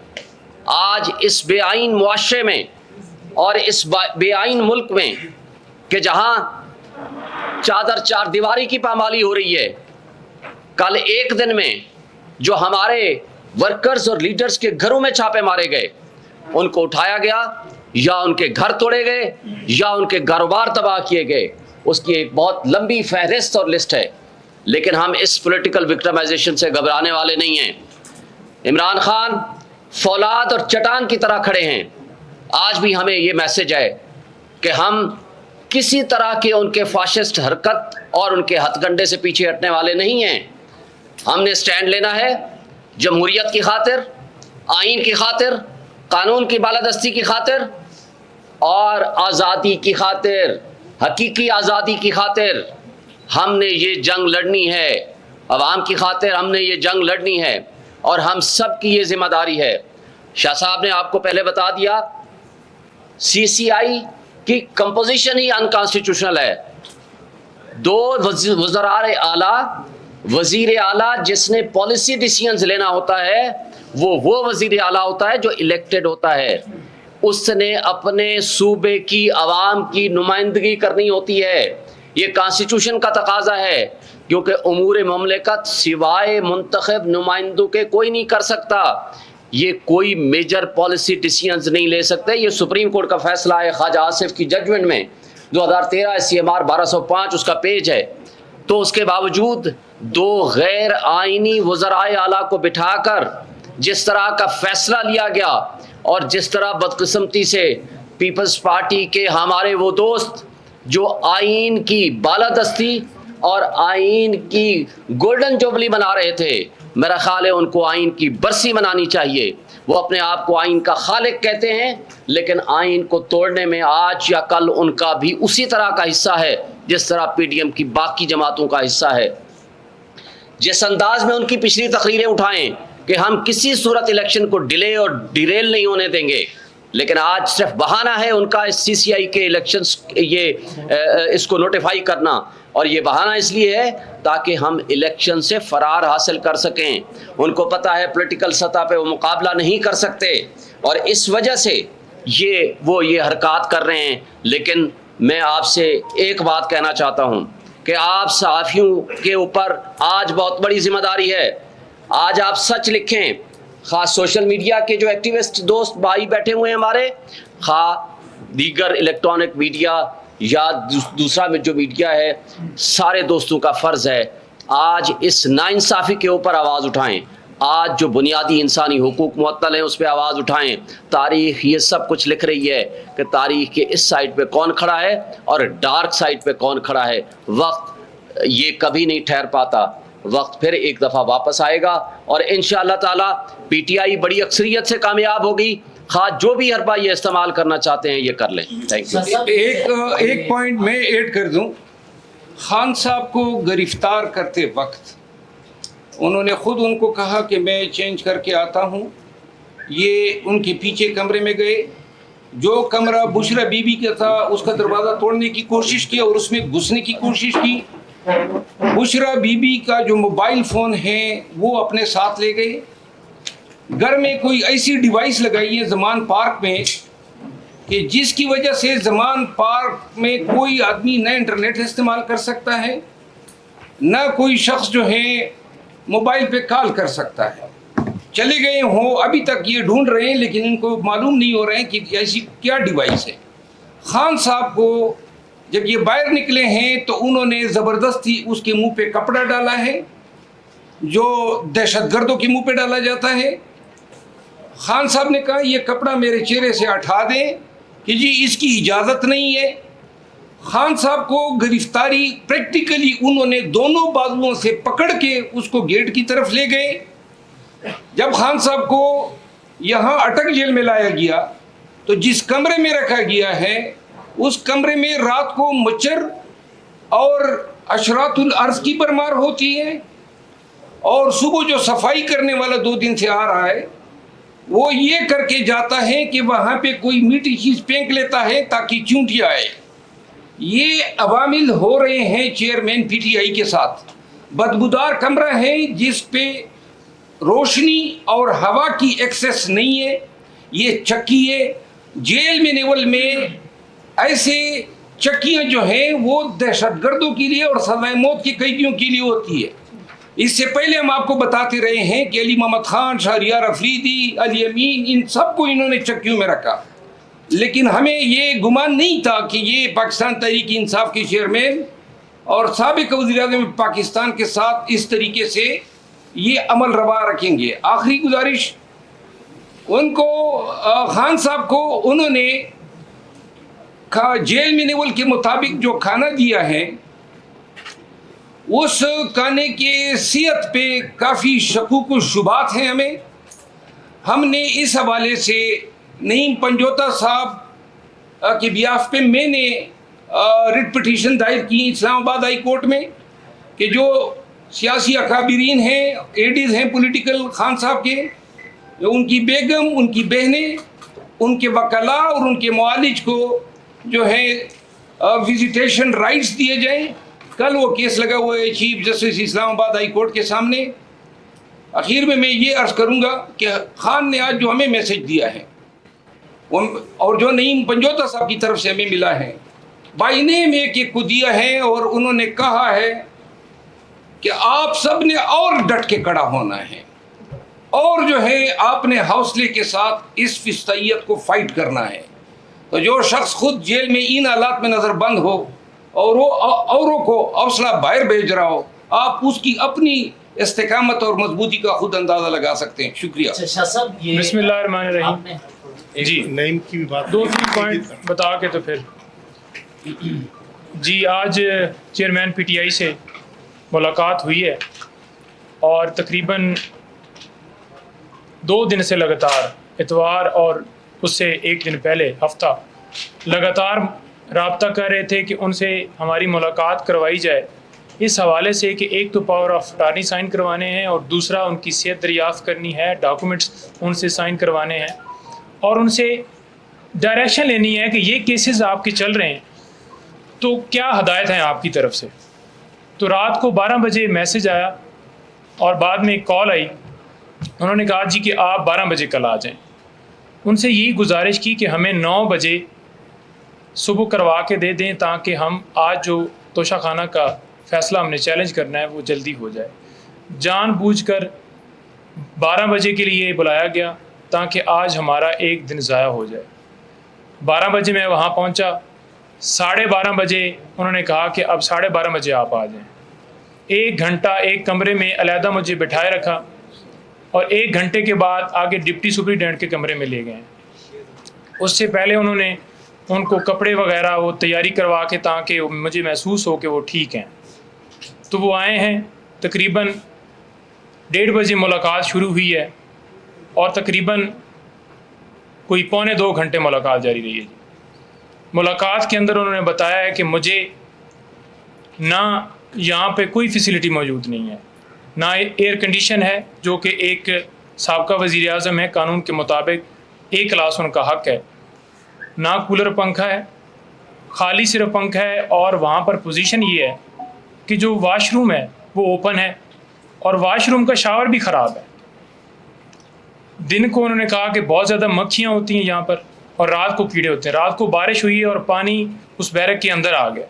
आज इस बेआइन मुआशरे में और इस बेआइन मुल्क में कि जहां चादर चार दीवारी की पामाली हो रही है, कल एक दिन में जो हमारे वर्कर्स और लीडर्स के घरों में छापे मारे गए, उनको उठाया गया या उनके घर तोड़े गए या उनके कारोबार तबाह किए गए, उसकी एक बहुत लंबी फहरिस्त और लिस्ट है। लेकिन हम इस पॉलिटिकल विक्टिमाइजेशन से घबराने वाले नहीं हैं। इमरान खान फौलाद और चट्टान की तरह खड़े हैं। आज भी हमें ये मैसेज है कि हम किसी तरह के उनके फाशिस्ट हरकत और उनके हथकंडे से पीछे हटने वाले नहीं हैं। हमने स्टैंड लेना है जमहूरियत की खातिर, आइन की खातिर, कानून की बालादस्ती की खातिर और आज़ादी की खातिर, हकीकी आज़ादी की खातिर। हमने ये जंग लड़नी है, अवाम की खातिर हमने ये जंग लड़नी है और हम सब की ये जिम्मेदारी है। शाह साहब ने आपको पहले बता दिया, CCI की कंपोजिशन ही अनकॉन्स्टिट्यूशनल है। दो वज़राए आला, वज़ीर आला जिसने पॉलिसी डिसीजंस लेना होता है वो वज़ीर आला होता है जो इलेक्टेड होता है। उसने अपने सूबे की आवाम की नुमाइंदगी करनी होती है। ये कॉन्स्टिट्यूशन का तकाजा है, क्योंकि उमूर ममलिकत सिवाय मुंतखब नुमाइंदों के कोई नहीं कर सकता। ये कोई मेजर पॉलिसी डिसीजंस नहीं ले सकते। ये सुप्रीम कोर्ट का फैसला है ख्वाजा आसिफ की जजमेंट में 2013 CMR 1205 उसका पेज है। तो उसके बावजूद दो गैर आइनी वज़राए आला को बिठाकर जिस तरह का फैसला लिया गया और जिस तरह बदकिस्मती से पीपल्स पार्टी के हमारे वो दोस्त जो आइन की बालादस्ती और आइन की गोल्डन जुबली मना रहे थे, मेरा ख्याल है उनको आइन की बरसी मनानी चाहिए। वो अपने आप को आइन का खालिक कहते हैं, लेकिन आइन को तोड़ने में आज या कल उनका भी उसी तरह का हिस्सा है जिस तरह PDM की बाकी जमातों का हिस्सा है। जिस अंदाज में उनकी पिछली तकरीरें उठाएं कि हम किसी सूरत इलेक्शन को डिले और डिरेल नहीं होने देंगे, लेकिन आज सिर्फ बहाना है उनका इस CCI के इलेक्शंस इसको नोटिफाई करना, और ये बहाना इसलिए है ताकि हम इलेक्शन से फरार हासिल कर सकें। उनको पता है पॉलिटिकल सतह पे वो मुकाबला नहीं कर सकते और इस वजह से ये हरकत कर रहे हैं। लेकिन मैं आपसे एक बात कहना चाहता हूँ कि आप सहाफ़ियों के ऊपर आज बहुत बड़ी जिम्मेदारी है। आज आप सच लिखें, ख़ास सोशल मीडिया के जो एक्टिविस्ट दोस्त भाई बैठे हुए हैं हमारे, दीगर इलेक्ट्रॉनिक मीडिया या दूसरा में जो मीडिया है, सारे दोस्तों का फ़र्ज़ है आज इस नाइंसाफ़ी के ऊपर आवाज़ उठाएं। आज जो बुनियादी इंसानी हुकूक मुअत्तल हैं उस पर आवाज़ उठाएं। तारीख़ ये सब कुछ लिख रही है कि तारीख़ के इस साइड पे कौन खड़ा है और डार्क साइड पे कौन खड़ा है। वक्त ये कभी नहीं ठहर पाता, वक्त फिर एक दफ़ा वापस आएगा और इंशाअल्लाह ताला PTI बड़ी अक्सरियत से कामयाब होगी। हाँ, जो भी हरबा ये इस्तेमाल करना चाहते हैं ये कर लें। Thank you. एक पॉइंट मैं ऐड कर दूं, खान साहब को गिरफ्तार करते वक्त उन्होंने खुद उनको कहा कि मैं चेंज करके आता हूं। ये उनके पीछे कमरे में गए, जो कमरा बुशरा बीबी का था उसका दरवाज़ा तोड़ने की कोशिश की और उसमें घुसने की कोशिश की। बुशरा बीबी का जो मोबाइल फ़ोन है वो अपने साथ ले गए। घर में कोई ऐसी डिवाइस लगाई है ज़मान पार्क में कि जिसकी वजह से ज़मान पार्क में कोई आदमी न इंटरनेट इस्तेमाल कर सकता है, न कोई शख्स जो है मोबाइल पे कॉल कर सकता है। चले गए हों, अभी तक ये ढूंढ रहे हैं लेकिन इनको मालूम नहीं हो रहे हैं कि ऐसी क्या डिवाइस है। खान साहब को जब ये बाहर निकले हैं तो उन्होंने ज़बरदस्ती उसके मुंह पे कपड़ा डाला है, जो दहशतगर्दों के मुंह पे डाला जाता है। खान साहब ने कहा ये कपड़ा मेरे चेहरे से हटा दें कि जी इसकी इजाज़त नहीं है। खान साहब को गिरफ्तारी प्रैक्टिकली उन्होंने दोनों बाजुओं से पकड़ के उसको गेट की तरफ ले गए। जब खान साहब को यहाँ अटक जेल में लाया गया तो जिस कमरे में रखा गया है उस कमरे में रात को मच्छर और अशरातुल अर्ज़ की परमार होती है, और सुबह जो सफाई करने वाला 2 दिन से आ रहा है वो ये करके जाता है कि वहाँ पे कोई मीठी चीज़ फेंक लेता है ताकि चूंटी आए। ये अवामिल हो रहे हैं चेयरमैन पीटीआई के साथ। बदबूदार कमरा है जिस पे रोशनी और हवा की एक्सेस नहीं है, ये चक्की है। जेल में नेवल में ऐसे चक्कियाँ जो हैं वो दहशतगर्दों के लिए और सज़ाए मौत के कैदियों के लिए होती है। इससे पहले हम आपको बताते रहे हैं कि अली मोहम्मद खान, शहरियार अफरीदी, अली अमीन, इन सबको इन्होंने चक्कियों में रखा, लेकिन हमें ये गुमान नहीं था कि ये पाकिस्तान तहरीक इंसाफ के चेयरमैन और साबिक वज़ीर-ए-आज़म पाकिस्तान के साथ इस तरीके से ये अमल रवा रखेंगे। आखिरी गुजारिश उनको, खान साहब को उन्होंने जेल में नेवल के मुताबिक जो खाना दिया है उस खाने के सेहत पे काफ़ी शकूक व शुबात हैं। हमने इस हवाले से नईम पंजोता साहब के बियाफ पे मैंने रिट पिटीशन दायर की इस्लामाबाद हाई कोर्ट में कि जो सियासी अकाबिरीन हैं, एडीज़ हैं पॉलिटिकल खान साहब के, उनकी बेगम, उनकी बहनें, उनके वकला और उनके मुआलिज को जो है विजिटेशन राइट्स दिए जाएं। कल वो केस लगा हुआ है chief justice Islamabad high court के सामने। आखिर में मैं ये अर्ज़ करूँगा कि खान ने आज जो हमें मैसेज दिया है और जो नईम पंजोता साहब की तरफ से हमें मिला है, बाइने में एक को दिया है और उन्होंने कहा है कि आप सब ने और डट के खड़ा होना है और जो है आपने हौसले के साथ इस फिस्तैयत को फाइट करना है। तो जो शख्स खुद जेल में इन हालात में नज़रबंद हो और वो औरों को हौसला बाहर भेज रहा हो, आप उसकी अपनी इस्तेकामत और मजबूती का खुद अंदाज़ा लगा सकते हैं। शुक्रिया। बिस्मिल्लाहिर्रहमानिर्रहीम। जी नईम की भी बात 2-3 पॉइंट बता के तो फिर जी, आज चेयरमैन पीटीआई से मुलाकात हुई है और तकरीबन 2 दिन से लगातार, इतवार और उससे 1 दिन पहले हफ्ता लगातार राब्ता कर रहे थे कि उनसे हमारी मुलाकात करवाई जाए, इस हवाले से कि एक तो पावर ऑफ अटॉर्नी साइन करवाने हैं और दूसरा उनकी सेहत दरियाफ़्त करनी है, डॉक्यूमेंट्स उनसे साइन करवाने हैं और उनसे डायरेक्शन लेनी है कि ये केसेस आपके चल रहे हैं तो क्या हदायत हैं आपकी तरफ से। तो रात को 12 बजे मैसेज आया और बाद में एक कॉल आई, उन्होंने कहा जी कि आप 12 बजे कल आ जाएं। उनसे यही गुजारिश की कि हमें 9 बजे सुबह करवा के दे दें ताकि हम आज जो तोशाखाना का फ़ैसला हमने चैलेंज करना है वो जल्दी हो जाए। जानबूझकर 12 बजे के लिए बुलाया गया ताकि आज हमारा एक दिन ज़ाया हो जाए। 12 बजे मैं वहाँ पहुँचा, 12:30 बजे उन्होंने कहा कि अब 12:30 बजे आप आ जाएं। 1 घंटा एक कमरे में अलहदा मुझे बिठाए रखा और 1 घंटे के बाद आगे डिप्टी सुपरिटेंडेंट के कमरे में ले गए। उससे पहले उन्होंने उनको कपड़े वगैरह वो तैयारी करवा के ताकि मुझे महसूस हो कि वो ठीक हैं। तो वो आए हैं, तकरीबन 1:30 बजे मुलाकात शुरू हुई है और तकरीबन कोई 1.25-2 घंटे मुलाकात जारी रही है। मुलाकात के अंदर उन्होंने बताया है कि मुझे ना यहाँ पे कोई फैसिलिटी मौजूद नहीं है, ना एयर कंडीशन है जो कि एक साबका वज़ीर आज़म है, कानून के मुताबिक A क्लास उनका हक़ है, ना कूलर पंखा है, खाली सिर्फ पंखा है और वहाँ पर पोजीशन ये है कि जो वाशरूम है वो ओपन है और वाशरूम का शावर भी ख़राब है। दिन को उन्होंने कहा कि बहुत ज़्यादा मक्खियाँ होती हैं यहाँ पर और रात को कीड़े होते हैं। रात को बारिश हुई है और पानी उस बैरक के अंदर आ गया।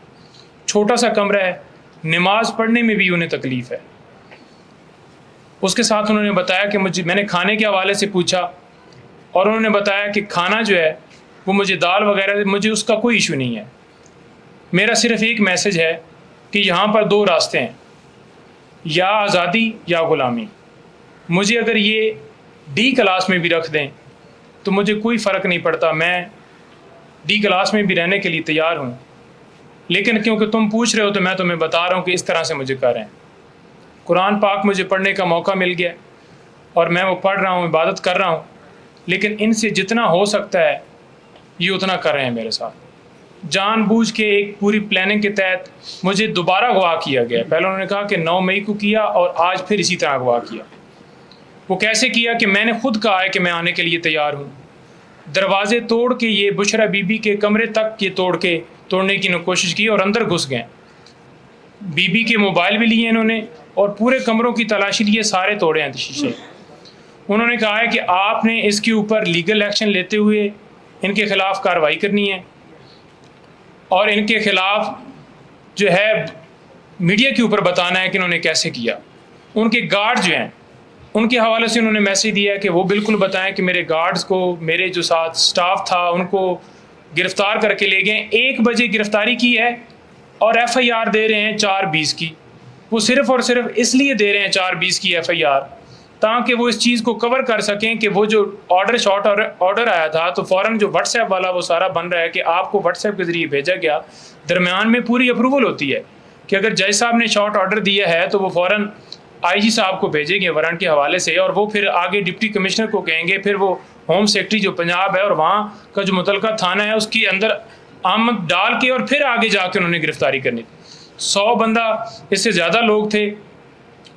छोटा सा कमरा है, नमाज पढ़ने में भी उन्हें तकलीफ़ है। उसके साथ उन्होंने बताया कि मैंने खाने के हवाले से पूछा और उन्होंने बताया कि खाना जो है वो मुझे दाल वगैरह, मुझे उसका कोई इशू नहीं है, मेरा सिर्फ एक मैसेज है कि यहाँ पर दो रास्ते हैं, या आज़ादी या ग़ुलामी। मुझे अगर ये डी क्लास में भी रख दें तो मुझे कोई फ़र्क नहीं पड़ता, मैं डी क्लास में भी रहने के लिए तैयार हूँ। लेकिन क्योंकि तुम पूछ रहे हो तो मैं तुम्हें बता रहा हूँ कि इस तरह से मुझे कर रहे हैं। कुरान पाक मुझे पढ़ने का मौका मिल गया और मैं वो पढ़ रहा हूँ, इबादत कर रहा हूँ, लेकिन इनसे जितना हो सकता है ये उतना कर रहे हैं मेरे साथ। जानबूझ के एक पूरी प्लानिंग के तहत मुझे दोबारा अगवा किया गया। पहले उन्होंने कहा कि 9 मई को किया और आज फिर इसी तरह अगवा किया। वो कैसे किया कि मैंने खुद कहा है कि मैं आने के लिए तैयार हूँ। दरवाजे तोड़ के ये बुशरा बीबी के कमरे तक ये तोड़ने की कोशिश की और अंदर घुस गए। बीबी के मोबाइल भी लिए इन्होंने और पूरे कमरों की तलाशी लिए, सारे तोड़े हैं शीशे। उन्होंने कहा है कि आपने इसके ऊपर लीगल एक्शन लेते हुए इनके ख़िलाफ़ कार्रवाई करनी है और इनके ख़िलाफ़ जो है मीडिया के ऊपर बताना है कि इन्होंने कैसे किया। उनके गार्ड जो हैं उनके हवाले से उन्होंने मैसेज दिया है कि वो बिल्कुल बताएं कि मेरे गार्ड्स को, मेरे जो साथ स्टाफ था उनको गिरफ़्तार करके ले गए। 1 बजे गिरफ़्तारी की है और FIR दे रहे हैं 4:20 की। वो सिर्फ़ और सिर्फ इसलिए दे रहे हैं 4:20 की FIR ताकि वो इस चीज़ को कवर कर सकें कि वो जो ऑर्डर आया था तो फ़ौरन जो व्हाट्सएप वाला वो सारा बन रहा है कि आपको व्हाट्सएप के ज़रिए भेजा गया। दरमियान में पूरी अप्रूवल होती है कि अगर जज साहब ने शॉर्ट ऑर्डर दिया है तो वो फ़ौरन IG साहब को भेजेंगे वारंट के हवाले से और वो फिर आगे डिप्टी कमिश्नर को कहेंगे, फिर वो होम सेक्रेटरी जो पंजाब है और वहाँ का जो मुतलका थाना है उसके अंदर आमद डाल के और फिर आगे जाके उन्होंने गिरफ़्तारी करनी थी। 100 बंदा, इससे ज़्यादा लोग थे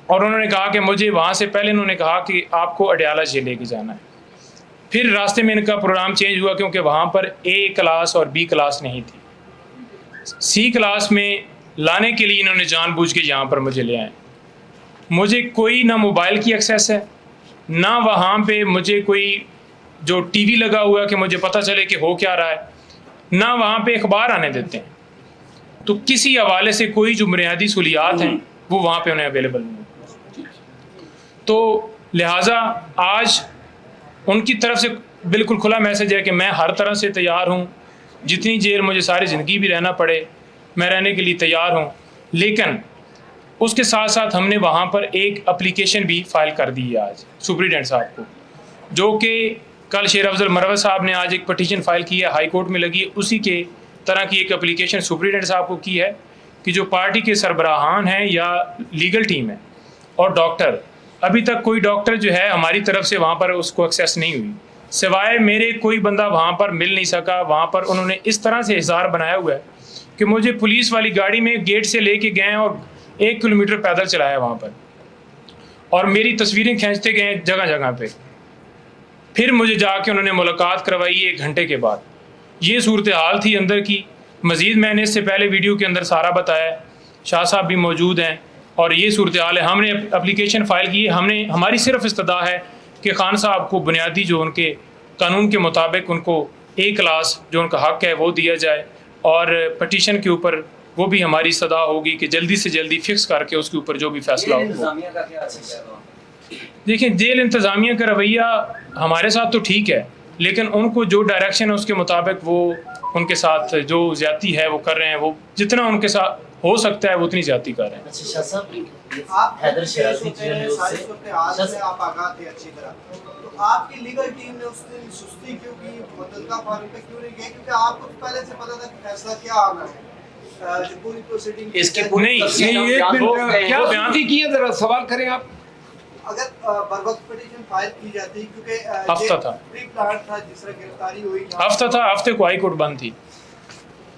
और उन्होंने कहा कि मुझे वहाँ से पहले उन्होंने कहा कि आपको अडयाला जेल लेके जाना है। फिर रास्ते में इनका प्रोग्राम चेंज हुआ क्योंकि वहाँ पर A क्लास और B क्लास नहीं थी। C क्लास में लाने के लिए इन्होंने जानबूझ के यहाँ पर मुझे ले आए। मुझे कोई ना मोबाइल की एक्सेस है, ना वहाँ पे मुझे कोई जो TV लगा हुआ है कि मुझे पता चले कि हो क्या रहा है, ना वहाँ पे अखबार आने देते हैं। तो किसी हवाले से कोई जो बुनियादी सहूलियात हैं वो वहाँ पे उन्हें अवेलेबल नहीं। तो लिहाजा आज उनकी तरफ से बिल्कुल खुला मैसेज है कि मैं हर तरह से तैयार हूँ। जितनी जेल मुझे सारी ज़िंदगी भी रहना पड़े मैं रहने के लिए तैयार हूँ। लेकिन उसके साथ साथ हमने वहाँ पर एक एप्लीकेशन भी फ़ाइल कर दी है आज सुप्रीडेंट साहब को, जो कि कल शेर अफजल मरवत साहब ने आज एक पटिशन फ़ाइल की है, हाई कोर्ट में लगी है। उसी के तरह की एक एप्लीकेशन सुप्रीडेंट साहब को की है कि जो पार्टी के सरबराहान हैं या लीगल टीम है और डॉक्टर, अभी तक कोई डॉक्टर जो है हमारी तरफ से वहाँ पर उसको एक्सेस नहीं हुई, सिवाय मेरे कोई बंदा वहाँ पर मिल नहीं सका। वहाँ पर उन्होंने इस तरह से इज़हार बनाया हुआ है कि मुझे पुलिस वाली गाड़ी में गेट से लेके गए और 1 किलोमीटर पैदल चलाया वहाँ पर और मेरी तस्वीरें खींचते गए जगह जगह पे। फिर मुझे जाके उन्होंने मुलाकात करवाई 1 घंटे के बाद। ये सूरत हाल थी अंदर की। मज़ीद मैंने इससे पहले वीडियो के अंदर सारा बताया, शाह साहब भी मौजूद हैं और ये सूरत हाल है। हमने एप्लीकेशन फ़ाइल की, हमारी सिर्फ इस्तदा है कि खान साहब को बुनियादी जो उनके कानून के मुताबिक उनको A क्लास जो उनका हक़ है वो दिया जाए और पटिशन के ऊपर वो भी हमारी इस्तदा होगी कि जल्दी से जल्दी फिक्स करके उसके ऊपर जो भी फैसला हो। देखिए, जेल इंतज़ामिया का रवैया हमारे साथ तो ठीक है, लेकिन उनको जो डायरेक्शन है उसके मुताबिक वो उनके साथ जो ज़्यादती है वो कर रहे हैं। वो जितना उनके साथ हो सकता है वो उतनी ज़्यादती कर रहे हैं। आप आगाह थे अच्छी तरह, तो आपकी लीगल टीम ने उस दिन सुस्ती क्यों की, मुतल्लिका फार्म पे क्यों नहीं गए? क्योंकि आपको पहले से पता था कि फैसला क्या आना है। पूरी प्रोसीडिंग इसकी नहीं, क्या बयान किया, जरा सवाल करें आप। अगर बर वक्त पिटीशन फाइल की जाती, क्योंकि हफ्ता था, प्री प्लान था, जिस तरह गिरफ्तारी हुई हफ्ता था, हफ्ते को हाई कोर्ट बंद थी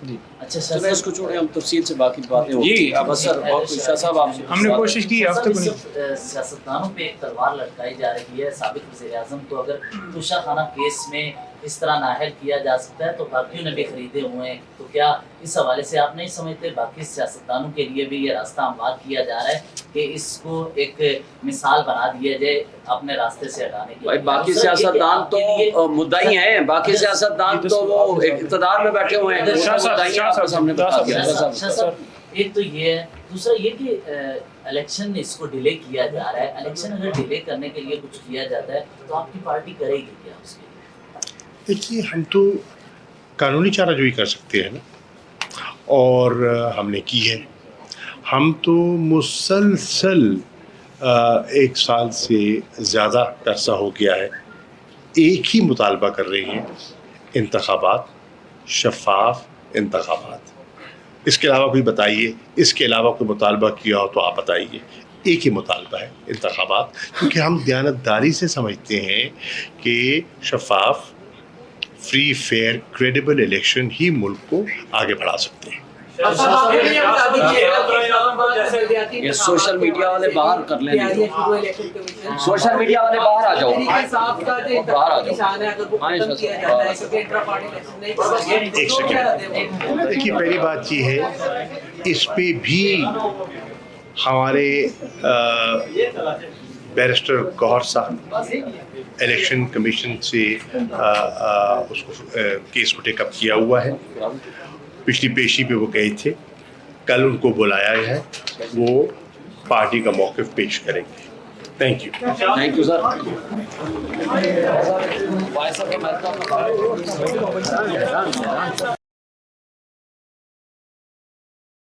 जी। अच्छा सर, इसको छोड़े हम तफसील से बाकी बातें जी बस सर। और शाह साहब आपसे हमने कोशिश की हफ्ते को नहीं। सियासतदानों पे एक तलवार लटकाई जा रही है। साबिक वज़ीर-ए-आज़म को अगर तुषार खाना केस में इस तरह नाअहल किया जा सकता है तो बाकियों ने भी खरीदे हुए हैं, तो क्या इस हवाले से आप नहीं समझते बाकी सियासतदानों के लिए भी ये रास्ता हमवार किया जा रहा है कि इसको एक मिसाल बना दिया जाए अपने रास्ते से हटाने के लिए? बाकी सियासतदान तो मुद्दाई हैं, बाकी सियासतदान तो वो इक़्तिदार में बैठे हुए हैं। एक तो ये है, दूसरा ये कि इलेक्शन इसको डिले किया जा रहा है। इलेक्शन अगर डिले करने के लिए कुछ किया जाता है तो आपकी पार्टी करेगी क्या उसके लिए? देखिए, हम तो कानूनी चाराजोई कर सकते हैं ना, और हमने की है। हम तो मुसलसल 1 साल से ज़्यादा अरसा हो गया है एक ही मुतालबा कर रहे हैं, इंतखाबात, शफ़ाफ इंतखाबात। इसके अलावा कोई बताइए, इसके अलावा कोई मुतालबा किया हो तो आप बताइए। एक ही मुतालबा है, इंतखाबात, क्योंकि हम दयानतदारी से समझते हैं कि शफ़ाफ, फ्री, फेयर, क्रेडिबल इलेक्शन ही मुल्क को आगे बढ़ा सकते हैं। ये सोशल मीडिया वाले बाहर कर लेंगे, सोशल मीडिया वाले बाहर आ जाओ, बाहर आ जाओ। एक सेकेंड, देखिए पहली बात ये है, इस पे भी हमारे बैरिस्टर गौहर साहब इलेक्शन कमीशन से उसको केस को टेकअप किया हुआ है। पिछली पेशी पे वो गए थे, कल उनको बुलाया है, वो पार्टी का मौक़िफ़ पेश करेंगे। Thank you sir.